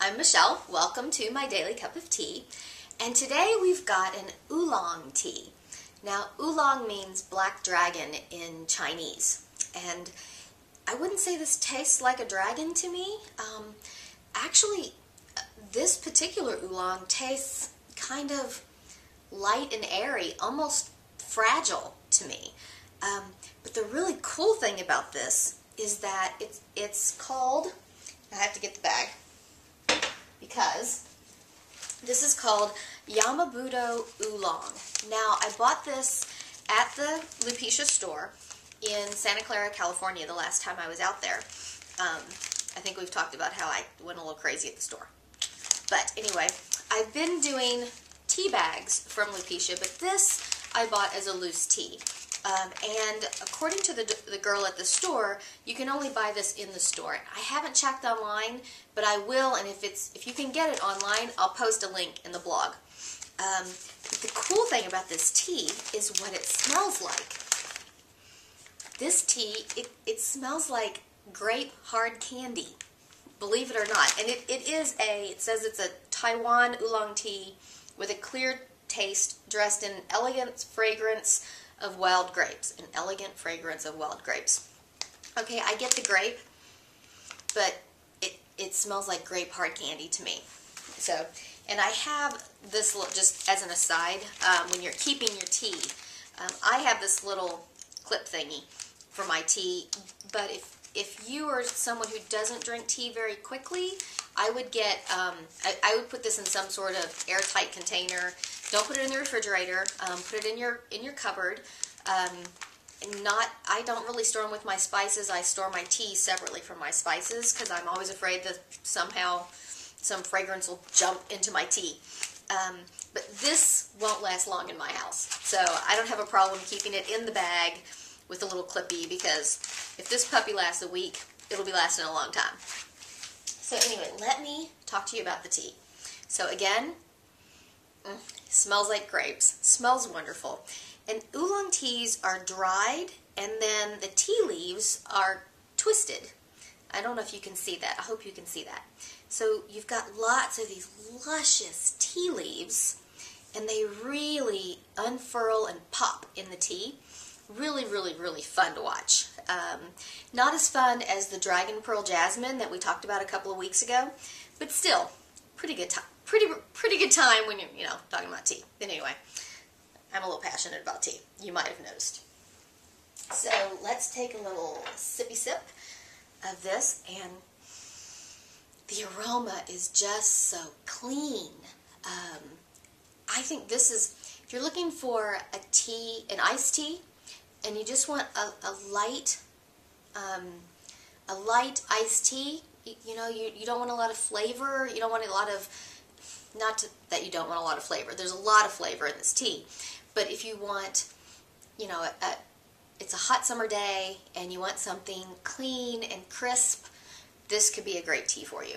I'm Michelle. Welcome to my daily cup of tea. And today we've got an oolong tea. Now, oolong means black dragon in Chinese. And I wouldn't say this tastes like a dragon to me. Actually, this particular oolong tastes kind of light and airy, almost fragile to me. But the really cool thing about this is that it's called, I have to get the bag, because this is called Yamabudo Oolong. Now, I bought this at the Lupicia store in Santa Clara, California, the last time I was out there. I think we've talked about how I went a little crazy at the store. But anyway, I've been doing tea bags from Lupicia, but this I bought as a loose tea. And according to the girl at the store, you can only buy this in the store. I haven't checked online, but I will, and if you can get it online, I'll post a link in the blog. But the cool thing about this tea is what it smells like. This tea, it smells like grape hard candy, believe it or not. And it says it's a Taiwan oolong tea with a clear taste dressed in elegant fragrance of wild grapes. An elegant fragrance of wild grapes. Okay, I get the grape, but it smells like grape hard candy to me. So, and I have this, just as an aside, when you're keeping your tea, I have this little clip thingy for my tea, but if you are someone who doesn't drink tea very quickly, I would get, I would put this in some sort of airtight container. Don't put it in the refrigerator. Put it in your cupboard. I don't really store them with my spices. I store my tea separately from my spices because I'm always afraid that somehow some fragrance will jump into my tea. But this won't last long in my house, so I don't have a problem keeping it in the bag with a little clippy, because if this puppy lasts a week, it'll be lasting a long time. So anyway, let me talk to you about the tea. So again, smells like grapes. Smells wonderful. And oolong teas are dried, and then the tea leaves are twisted. I don't know if you can see that. I hope you can see that. So you've got lots of these luscious tea leaves, and they really unfurl and pop in the tea. Really, really, really fun to watch. Not as fun as the Dragon Pearl Jasmine that we talked about a couple of weeks ago, but still, pretty good time. Pretty good time when you're, talking about tea. But anyway, I'm a little passionate about tea. You might have noticed. So let's take a little sippy sip of this, and the aroma is just so clean. I think this is, if you're looking for a tea, an iced tea, and you just want a light iced tea, you don't want a lot of flavor. You don't want a lot of, that you don't want a lot of flavor. There's a lot of flavor in this tea. But if you want, it's a hot summer day and you want something clean and crisp, this could be a great tea for you.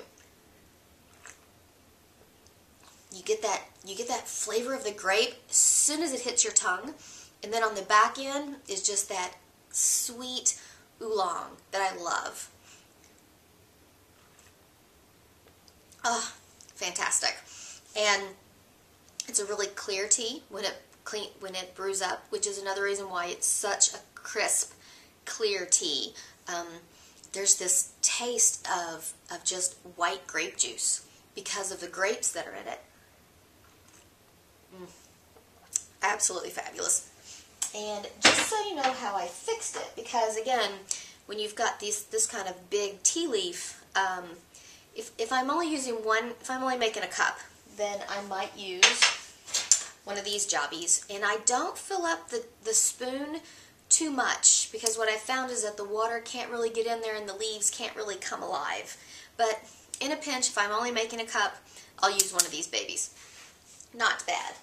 You get that flavor of the grape as soon as it hits your tongue. And then on the back end is just that sweet oolong that I love. Oh, fantastic. And it's a really clear tea when it brews up, which is another reason why it's such a crisp, clear tea. There's this taste of just white grape juice because of the grapes that are in it. Absolutely fabulous. And just so you know how I fixed it, because again, when you've got this kind of big tea leaf, if I'm only using one, if I'm only making a cup, then I might use one of these jobbies. And I don't fill up the spoon too much, because what I found is that the water can't really get in there and the leaves can't really come alive. But in a pinch, if I'm only making a cup, I'll use one of these babies. Not bad.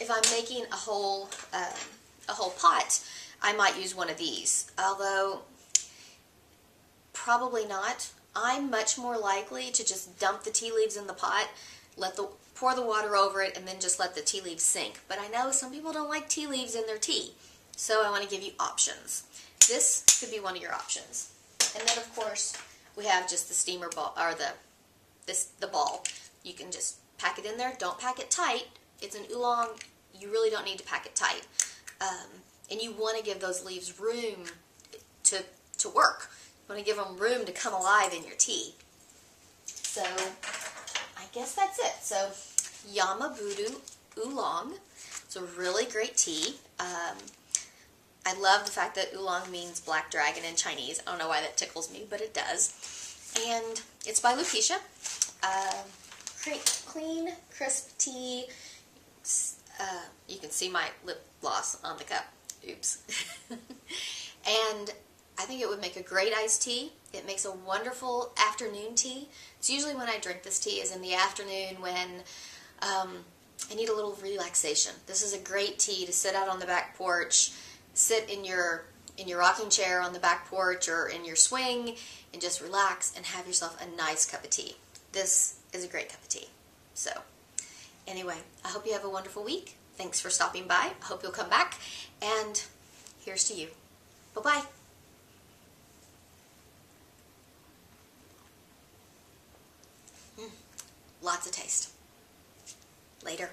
If I'm making a whole pot, I might use one of these, although probably not. I'm much more likely to just dump the tea leaves in the pot, pour the water over it, and then just let the tea leaves sink. But I know some people don't like tea leaves in their tea, so I want to give you options. This could be one of your options. And then, of course, we have just the steamer bowl, or the the ball. You can just pack it in there. Don't pack it tight. It's an oolong. You really don't need to pack it tight. And you want to give those leaves room to work. You want to give them room to come alive in your tea. So I guess that's it. So Yamabudo Oolong. It's a really great tea. I love the fact that oolong means black dragon in Chinese. I don't know why that tickles me, but it does. And it's by Lupicia. Clean, crisp tea. You can see my lip gloss on the cup. Oops. And I think it would make a great iced tea. It makes a wonderful afternoon tea. It's usually when I drink this tea is in the afternoon when I need a little relaxation. This is a great tea to sit out on the back porch, sit in your rocking chair on the back porch or in your swing and just relax and have yourself a nice cup of tea. This is a great cup of tea. So anyway, I hope you have a wonderful week. Thanks for stopping by. I hope you'll come back. And here's to you. Bye-bye. Lots of taste. Later.